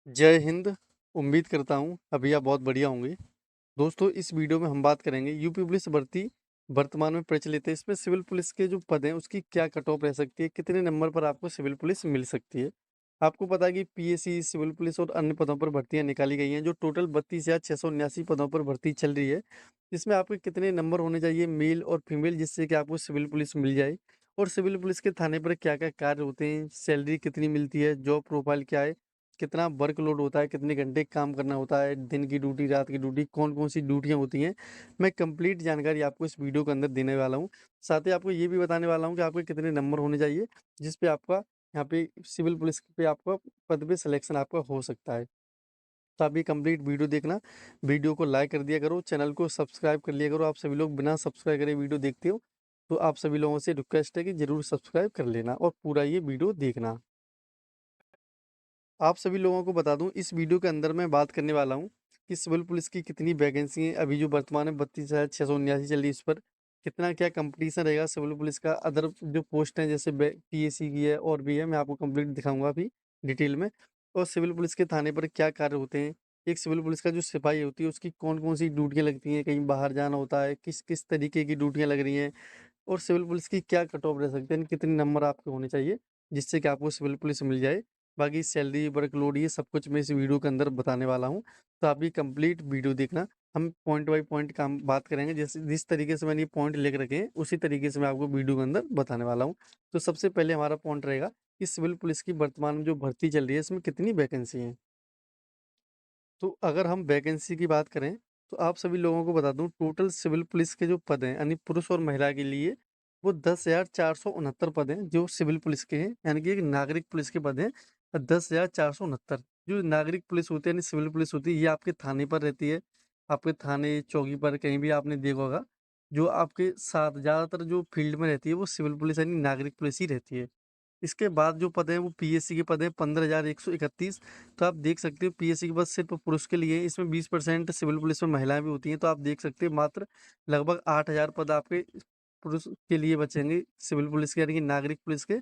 जय हिंद। उम्मीद करता हूँ अभी आप बहुत बढ़िया होंगे। दोस्तों, इस वीडियो में हम बात करेंगे यूपी पुलिस भर्ती वर्तमान में प्रचलित है, इसमें सिविल पुलिस के जो पद हैं उसकी क्या कट ऑफ रह सकती है, कितने नंबर पर आपको सिविल पुलिस मिल सकती है। आपको पता है कि पीएससी, सिविल पुलिस और अन्य पदों पर भर्तियां निकाली गई हैं, जो टोटल 32,679 पदों पर भर्ती चल रही है। इसमें आपके कितने नंबर होने चाहिए, मेल और फीमेल, जिससे कि आपको सिविल पुलिस मिल जाए, और सिविल पुलिस के थाने पर क्या क्या कार्य होते हैं, सैलरी कितनी मिलती है, जॉब प्रोफाइल क्या है, कितना वर्कलोड होता है, कितने घंटे काम करना होता है, दिन की ड्यूटी, रात की ड्यूटी, कौन-कौन सी ड्यूटियाँ होती हैं, मैं कंप्लीट जानकारी आपको इस वीडियो के अंदर देने वाला हूँ। साथ ही आपको ये भी बताने वाला हूँ कि आपके कितने नंबर होने चाहिए, जिस पे आपका यहाँ पे सिविल पुलिस पे आपका पद पे सिलेक्शन आपका हो सकता है। तो आप ये कंप्लीट वीडियो देखना, वीडियो को लाइक कर दिया करो, चैनल को सब्सक्राइब कर लिया करो। आप सभी लोग बिना सब्सक्राइब करे वीडियो देखते हो, तो आप सभी लोगों से रिक्वेस्ट है कि ज़रूर सब्सक्राइब कर लेना और पूरा ये वीडियो देखना। आप सभी लोगों को बता दूं, इस वीडियो के अंदर मैं बात करने वाला हूं कि सिविल पुलिस की कितनी वैकेंसी है, अभी जो वर्तमान में 32,679 चल रही है, इस पर कितना क्या कंपटीशन रहेगा सिविल पुलिस का। अदर जो पोस्ट हैं जैसे पीएससी की है और भी है, मैं आपको कंप्लीट दिखाऊंगा अभी डिटेल में। और सिविल पुलिस के थाने पर क्या कार्य होते हैं, एक सिविल पुलिस का जो सिपाही होती है उसकी कौन कौन सी ड्यूटियाँ लगती हैं, कहीं बाहर जाना होता है, किस किस तरीके की ड्यूटियाँ लग रही हैं, और सिविल पुलिस की क्या कट ऑफ रह सकते हैं, कितने नंबर आपके होने चाहिए जिससे कि आपको सिविल पुलिस मिल जाए। बाकी सैलरी, वर्कलोड, ये सब कुछ मैं इस वीडियो के अंदर बताने वाला हूँ। तो आप ये कंप्लीट वीडियो देखना। हम पॉइंट बाय पॉइंट का हम बात करेंगे, जैसे जिस तरीके से मैंने ये पॉइंट लिख रखे हैं उसी तरीके से मैं आपको वीडियो के अंदर बताने वाला हूँ। तो सबसे पहले हमारा पॉइंट रहेगा कि सिविल पुलिस की वर्तमान में जो भर्ती चल रही है इसमें कितनी वैकेंसी है। तो अगर हम वैकेंसी की बात करें, तो आप सभी लोगों को बता दूं, टोटल सिविल पुलिस के जो पद हैं यानी पुरुष और महिला के लिए, वो 10,469 पद हैं जो सिविल पुलिस के हैं, यानी कि एक नागरिक पुलिस के पद हैं 10,469। जो नागरिक पुलिस होती है यानी सिविल पुलिस होती है, ये आपके थाने पर रहती है। आपके थाने चौकी पर कहीं भी आपने देखा होगा, जो आपके साथ ज़्यादातर जो फील्ड में रहती है वो सिविल पुलिस यानी नागरिक पुलिस ही रहती है। इसके बाद जो पद हैं वो पीएससी के पद हैं 15,131। तो आप देख सकते हो पीएससी के पद सिर्फ पुरुष के लिए है, इसमें 20% सिविल पुलिस में महिलाएं भी होती हैं। तो आप देख सकते हैं मात्र लगभग 8,000 पद आपके पुरुष के लिए बचेंगे सिविल पुलिस के यानी कि नागरिक पुलिस के,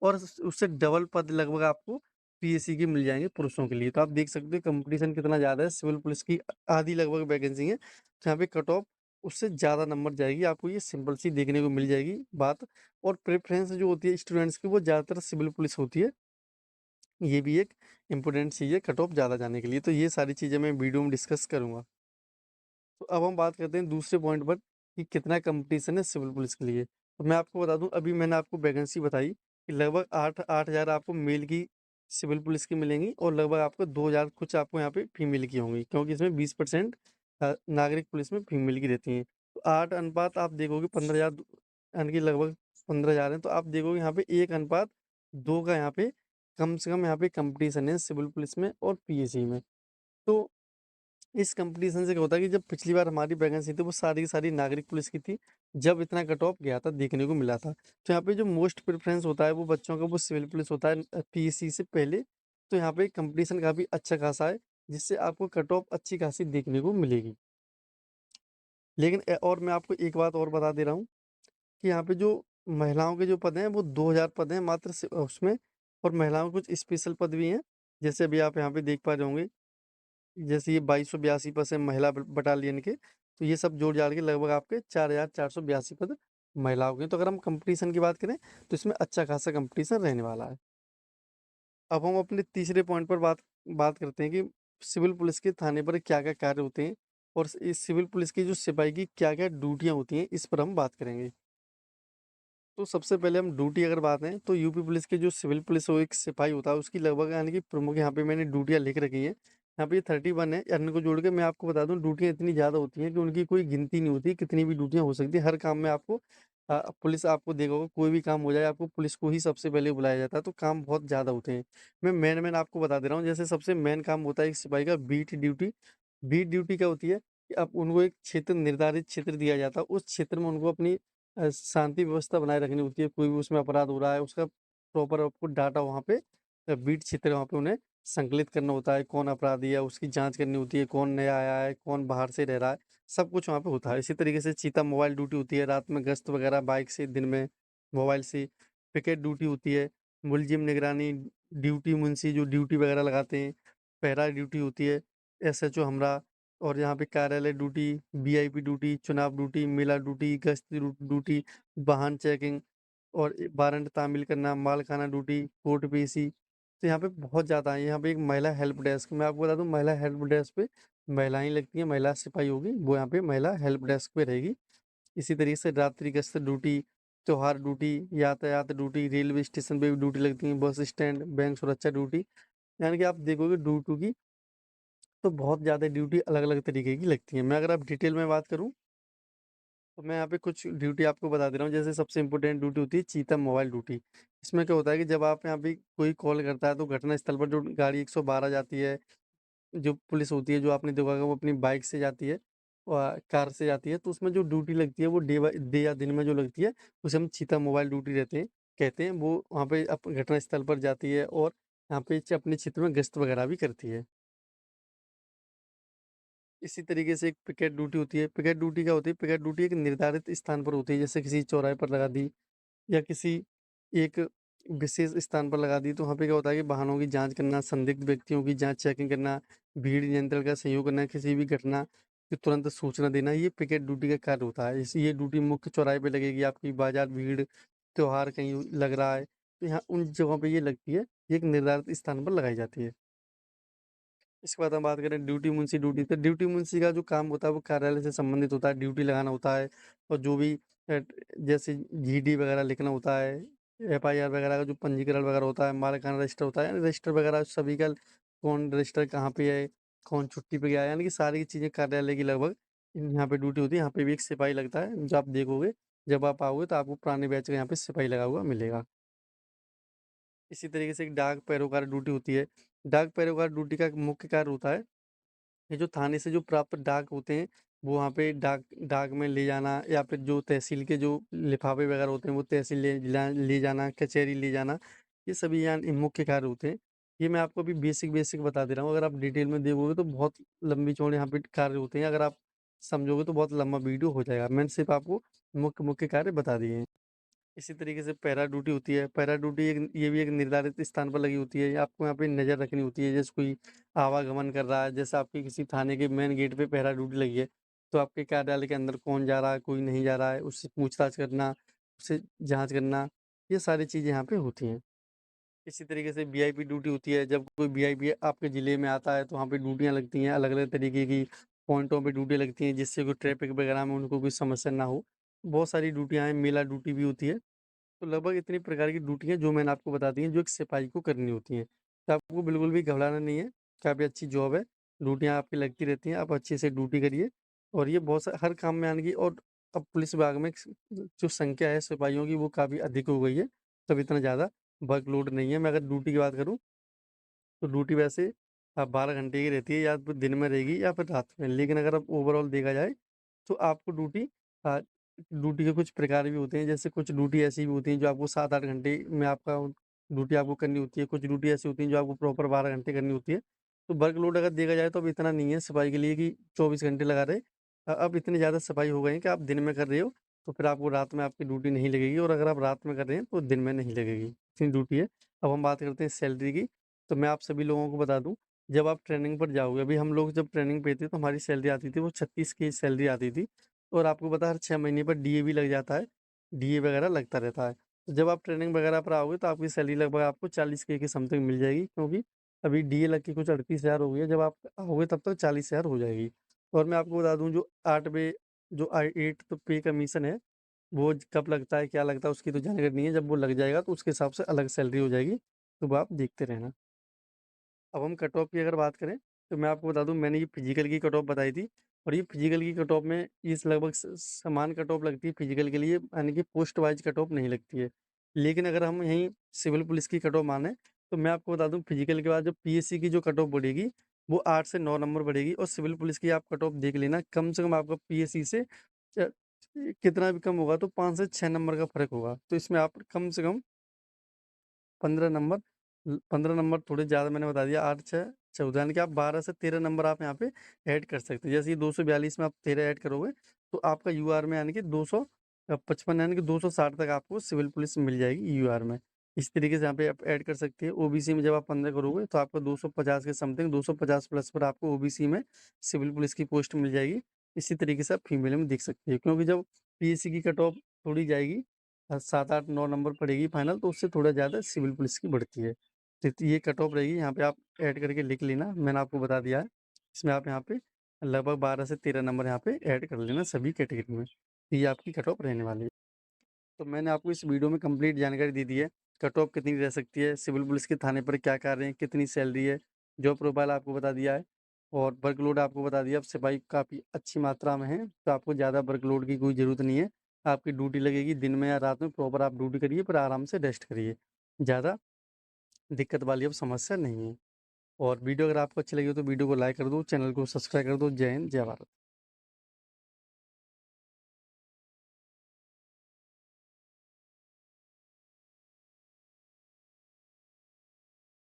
और उससे डबल पद लगभग आपको पीएससी के मिल जाएंगे पुरुषों के लिए। तो आप देख सकते हो कंपटीशन कितना ज़्यादा है, सिविल पुलिस की आधी लगभग वैकेंसी है, तो यहाँ पे कट ऑफ उससे ज़्यादा नंबर जाएगी, आपको ये सिंपल सी देखने को मिल जाएगी बात। और प्रेफ़रेंस जो होती है स्टूडेंट्स की, वो ज़्यादातर सिविल पुलिस होती है। ये भी एक इम्पोर्टेंट चीज़ है कट ऑफ ज़्यादा जाने के लिए। तो ये सारी चीज़ें मैं वीडियो में डिस्कस करूँगा। तो अब हम बात करते हैं दूसरे पॉइंट पर कि कितना कंपटीशन है सिविल पुलिस के लिए। तो मैं आपको बता दूँ, अभी मैंने आपको वैकेंसी बताई कि लगभग 8,000 आपको मेल की सिविल पुलिस की मिलेंगी, और लगभग आपको 2,000 कुछ आपको यहाँ पे फीमेल की होंगी, क्योंकि इसमें 20% नागरिक पुलिस में फीमेल की रहती हैं। तो 8 अनुपात आप देखोगे 15,000, यानी कि लगभग 15,000 है, तो आप देखोगे यहाँ पे 1 अनुपात 2 का यहाँ पे कम से कम यहाँ पे कंपटीशन है सिविल पुलिस में और पीएसी में। तो इस कंपटीशन से क्या होता है कि जब पिछली बार हमारी वैकेंसी थी वो सारी की सारी नागरिक पुलिस की थी, जब इतना कट ऑफ गया था देखने को मिला था। तो यहाँ पे जो मोस्ट प्रेफरेंस होता है वो बच्चों का वो सिविल पुलिस होता है पीएससी से पहले। तो यहाँ पे कंपटीशन काफ़ी अच्छा खासा है, जिससे आपको कट ऑफ अच्छी खासी देखने को मिलेगी। लेकिन और मैं आपको एक बात और बता दे रहा हूँ कि यहाँ पे जो महिलाओं के जो पद हैं वो 2,000 पद हैं मात्र उसमें, और महिलाओं के कुछ स्पेशल पद भी हैं, जैसे अभी आप यहाँ पे देख पा रहे होंगे, जैसे ये 2282 पद हैं महिला बटालियन के। तो ये सब जोड़ जाड़ के लगभग आपके 4,482 पद महिलाओं के। तो अगर हम कंपटीशन की बात करें तो इसमें अच्छा खासा कंपटीशन रहने वाला है। अब हम अपने तीसरे पॉइंट पर बात बात करते हैं कि सिविल पुलिस के थाने पर क्या क्या कार्य होते हैं, और इस सिविल पुलिस की जो सिपाही की क्या क्या ड्यूटियाँ होती हैं, इस पर हम बात करेंगे। तो सबसे पहले हम ड्यूटी अगर बात है, तो यूपी पुलिस के जो सिविल पुलिस वो एक सिपाही होता है उसकी लगभग यानी कि प्रमुख, यहाँ पे मैंने ड्यूटियाँ लिख रखी हैं। यहाँ पे 31 है, यानी को जोड़ के मैं आपको बता दूं ड्यूटियाँ इतनी ज़्यादा होती हैं कि उनकी कोई गिनती नहीं होती, कितनी भी ड्यूटियाँ हो सकती है। हर काम में आपको पुलिस आपको देखा होगा, कोई भी काम हो जाए आपको पुलिस को ही सबसे पहले बुलाया जाता है, तो काम बहुत ज़्यादा होते हैं। मैं मेन मेन आपको बता दे रहा हूँ, जैसे सबसे मेन काम होता है एक सिपाही का बीट ड्यूटी। बीट ड्यूटी क्या होती है कि अब उनको एक क्षेत्र, निर्धारित क्षेत्र दिया जाता है, उस क्षेत्र में उनको अपनी शांति व्यवस्था बनाए रखनी होती है। कोई भी उसमें अपराध हो रहा है उसका प्रॉपर आपको डाटा वहाँ पे बीट क्षेत्र वहाँ पे उन्हें संकलित करना होता है, कौन अपराधी है उसकी जांच करनी होती है, कौन नया आया है, कौन बाहर से रह रहा है, सब कुछ वहाँ पे होता है। इसी तरीके से चीता मोबाइल ड्यूटी होती है, रात में गश्त वगैरह बाइक से, दिन में मोबाइल से। पिकेट ड्यूटी होती है, मुलजिम निगरानी ड्यूटी, मुंशी जो ड्यूटी वगैरह लगाते हैं। पहरा ड्यूटी होती है, एसएचओ हमरा, और यहाँ पे कार्यालय ड्यूटी, वीआईपी ड्यूटी, चुनाव ड्यूटी, मेला ड्यूटी, गश्त ड्यूटी, वाहन चेकिंग और वारंट तामील करना, मालखाना ड्यूटी, कोर्ट पेशी। तो यहाँ पे बहुत ज़्यादा है। यहाँ पे एक महिला हेल्प डेस्क, मैं आपको बता दूँ, महिला हेल्प डेस्क पे महिलाएं लगती हैं, महिला सिपाही होगी, वो यहाँ पे महिला हेल्प डेस्क पे रहेगी। इसी तरीके से रात्रि गश्त ड्यूटी, त्योहार ड्यूटी, यातायात ड्यूटी, रेलवे स्टेशन पे भी ड्यूटी लगती है, बस स्टैंड, बैंक सुरक्षा ड्यूटी। यानी कि आप देखोगे ड्यूटी की तो बहुत ज़्यादा ड्यूटी अलग-अलग तरीके की लगती है। मैं अगर आप डिटेल में बात करूँ, तो मैं यहाँ पे कुछ ड्यूटी आपको बता दे रहा हूँ। जैसे सबसे इम्पोर्टेंट ड्यूटी होती है चीता मोबाइल ड्यूटी। इसमें क्या होता है कि जब आप यहाँ पे कोई कॉल करता है तो घटनास्थल पर जो गाड़ी 112 जाती है, जो पुलिस होती है, जो आपने देखा होगा वो अपनी बाइक से जाती है, कार से जाती है, तो उसमें जो ड्यूटी लगती है वो डे या दिन में जो लगती है, उसे हम चीता मोबाइल ड्यूटी कहते हैं। वो वहाँ पे घटनास्थल पर जाती है और यहाँ पे अपने क्षेत्र में गश्त वगैरह भी करती है। इसी तरीके से एक पिकेट ड्यूटी होती है। पिकेट ड्यूटी क्या होती है? पिकेट ड्यूटी एक निर्धारित स्थान पर होती है, जैसे किसी चौराहे पर लगा दी या किसी एक विशेष स्थान पर लगा दी। तो वहाँ पे क्या होता है कि वाहनों की जाँच करना, संदिग्ध व्यक्तियों की जाँच चेकिंग करना, भीड़ नियंत्रण का सहयोग करना, किसी भी घटना की तुरंत सूचना देना, ये पिकेट ड्यूटी का कार्य होता है। इस ये ड्यूटी मुख्य चौराहे पे लगेगी, आपकी बाज़ार भीड़, त्योहार कहीं लग रहा है, तो यहाँ उन जगहों पे ये लगती है, ये एक निर्धारित स्थान पर लगाई जाती है। इसके बाद हम बात करें ड्यूटी मुंशी ड्यूटी, तो ड्यूटी मुंशी का जो काम होता है वो कार्यालय से संबंधित होता है, ड्यूटी लगाना होता है और जो भी जैसे जीडी वगैरह लिखना होता है, एफआईआर वगैरह का जो पंजीकरण वगैरह होता है, मालिकाना रजिस्टर होता है, रजिस्टर वगैरह सभी का, कौन रजिस्टर कहाँ पे है, कौन छुट्टी पे गया है, यानी कि सारी चीज़ें कार्यालय की लगभग यहाँ पे ड्यूटी होती है। यहाँ पे भी एक सिपाही लगता है, जो आप देखोगे जब आप आओगे तो आपको पुराने बैच का यहाँ पे सिपाही लगा हुआ मिलेगा। इसी तरीके से एक डाक पैरोकार ड्यूटी होती है। डाक पैरोकार ड्यूटी का मुख्य कार्य होता है, ये जो थाने से जो प्राप्त डाक होते हैं, वो वहाँ पे डाक डाक में ले जाना, या फिर जो तहसील के जो लिफाफे वगैरह होते हैं वो तहसील ले जाना, कचहरी ले जाना, ये सभी यहाँ मुख्य कार्य होते हैं। ये मैं आपको अभी बेसिक बेसिक बता दे रहा हूँ, अगर आप डिटेल में देखोगे तो बहुत लंबी चौड़े यहाँ पे कार्य होते हैं, अगर आप समझोगे तो बहुत लंबा वीडियो हो जाएगा। मैंने सिर्फ आपको मुख्य मुख्य कार्य बता दिए हैं। इसी तरीके से पैरा ड्यूटी होती है। पैरा ड्यूटी एक, ये भी एक निर्धारित स्थान पर लगी होती है। आपको यहाँ पे नज़र रखनी होती है, जैसे कोई आवागमन कर रहा है, जैसे आपके किसी थाने के मेन गेट पे पैरा ड्यूटी लगी है, तो आपके कार्यालय के अंदर कौन जा रहा है, कोई नहीं जा रहा है, उससे पूछताछ करना, उससे जाँच करना, ये सारी चीज़ें यहाँ पे होती हैं। इसी तरीके से वीआईपी ड्यूटी होती है, जब कोई वीआईपी आपके ज़िले में आता है तो वहाँ पे ड्यूटियाँ लगती हैं, अलग-अलग तरीके की पॉइंटों पे ड्यूटी लगती हैं, जिससे कोई ट्रैफ़िक वगैरह में उनको कोई समस्या ना हो। बहुत सारी ड्यूटियाँ हैं, मेला ड्यूटी भी होती है। तो लगभग इतनी प्रकार की ड्यूटियाँ जो मैंने आपको बता दी हैं, जो एक सिपाही को करनी होती हैं। तो आपको बिल्कुल भी घबराना नहीं है, काफ़ी अच्छी जॉब है, ड्यूटियाँ आपकी लगती रहती हैं, आप अच्छे से ड्यूटी करिए। और ये बहुत सा हर काम में आने की, और अब पुलिस विभाग में जो संख्या है सिपाहियों की वो काफ़ी अधिक हो गई है, तब इतना ज़्यादा वर्कलोड नहीं है। मैं अगर ड्यूटी की बात करूँ, तो ड्यूटी वैसे 12 घंटे की रहती है, या तो दिन में रहेगी या फिर रात में। लेकिन अगर अब ओवरऑल देखा जाए तो आपको अ, ड्यूटी के कुछ प्रकार भी होते हैं, जैसे कुछ ड्यूटी ऐसी भी होती हैं जो आपको 7-8 घंटे में आपका ड्यूटी आपको करनी होती है, कुछ ड्यूटी ऐसी होती हैं जो आपको प्रॉपर 12 घंटे करनी होती है। तो वर्कलोड अगर देखा जाए तो अब इतना नहीं है सिपाही के लिए कि 24 घंटे लगा रहे। अब इतने ज़्यादा सिपाही हो गए हैं कि आप दिन में कर रहे हो, तो फिर आपको रात में आपकी ड्यूटी नहीं लगेगी, और अगर आप रात में कर रहे हैं तो दिन में नहीं लगेगी, इतनी ड्यूटी है। अब हम बात करते हैं सैलरी की, तो मैं आप सभी लोगों को बता दूँ, जब आप ट्रेनिंग पर जाओगे, अभी हम लोग जब ट्रेनिंग पे थे तो हमारी सैलरी आती थी वो 36 की सैलरी आती थी। और आपको पता है हर 6 महीने पर डीए भी लग जाता है, डीए वगैरह लगता रहता है। तो जब आप ट्रेनिंग वगैरह पर आओगे तो आपकी सैलरी लगभग आपको 40 के समथिंग मिल जाएगी, क्योंकि अभी डीए लग के कुछ 38,000 हो गई है, जब आप आओगे तब तक 40,000 हो जाएगी। और मैं आपको बता दूँ, जो 8 जो 8 तो पे कमीशन है, वो कब लगता है, क्या लगता है, उसकी तो जानकारी नहीं है। जब वो लग जाएगा तो उसके हिसाब से अलग सैलरी हो जाएगी, तो वो आप देखते रहना। अब हम कट ऑफ की अगर बात करें, तो मैं आपको बता दूँ, मैंने ये फिजिकल की कट ऑफ बताई थी, और ये फिजिकल की कट ऑफ में इस लगभग समान कट ऑफ लगती है फिजिकल के लिए, यानी कि पोस्ट वाइज कट ऑफ नहीं लगती है। लेकिन अगर हम यहीं सिविल पुलिस की कट ऑफ माने, तो मैं आपको बता दूँ, फिजिकल के बाद जो पीएससी की जो कट ऑफ बढ़ेगी, वो 8 से 9 नंबर बढ़ेगी, और सिविल पुलिस की आप कट ऑफ देख लेना, कम से कम आपका पीएससी से कितना भी कम होगा तो 5 से 6 नंबर का फर्क होगा। तो इसमें आप कम से कम 15 नंबर, 15 नंबर थोड़े ज़्यादा मैंने बता दिया, 8 6 14, यानी कि आप 12 से 13 नंबर आप यहाँ पे ऐड कर सकते हैं। जैसे ये 242 में आप 13 ऐड करोगे, तो आपका यूआर में यानी कि 255, यानी कि 260 तक आपको सिविल पुलिस मिल जाएगी यूआर में। इस तरीके से यहाँ पे आप ऐड कर सकते हैं। ओबीसी में जब आप 15 करोगे तो आपको 250 के समथिंग 250 प्लस पर आपको ओबीसी में सिविल पुलिस की पोस्ट मिल जाएगी। इसी तरीके से आप फीमेल में देख सकते हैं, क्योंकि जब पीएससी की कट ऑफ थोड़ी जाएगी 7-8-9 नंबर पड़ेगी फाइनल, तो उससे थोड़ा ज़्यादा सिविल पुलिस की बढ़ती है। तो ये कट ऑफ रहेगी, यहाँ पे आप ऐड करके लिख लेना, मैंने आपको बता दिया है। इसमें आप यहाँ पे लगभग 12 से 13 नंबर यहाँ पे ऐड कर लेना सभी कैटेगरी में। तो ये आपकी कट ऑफ रहने वाली है। तो मैंने आपको इस वीडियो में कंप्लीट जानकारी दे दी है, कट ऑफ कितनी रह सकती है, सिविल पुलिस के थाने पर क्या कार्य हैं, कितनी सैलरी है, जॉब प्रोफाइल आपको बता दिया है, और वर्कलोड आपको बता दिया। अब सिपाही काफ़ी अच्छी मात्रा में है, तो आपको ज़्यादा वर्कलोड की कोई ज़रूरत नहीं है। आपकी ड्यूटी लगेगी दिन में या रात में, प्रॉपर आप ड्यूटी करिए, पर आराम से रेस्ट करिए। ज़्यादा दिक्कत वाली अब समस्या नहीं है। और वीडियो अगर आपको अच्छी लगी हो तो वीडियो को लाइक कर दो, चैनल को सब्सक्राइब कर दो। जय हिंद, जय भारत।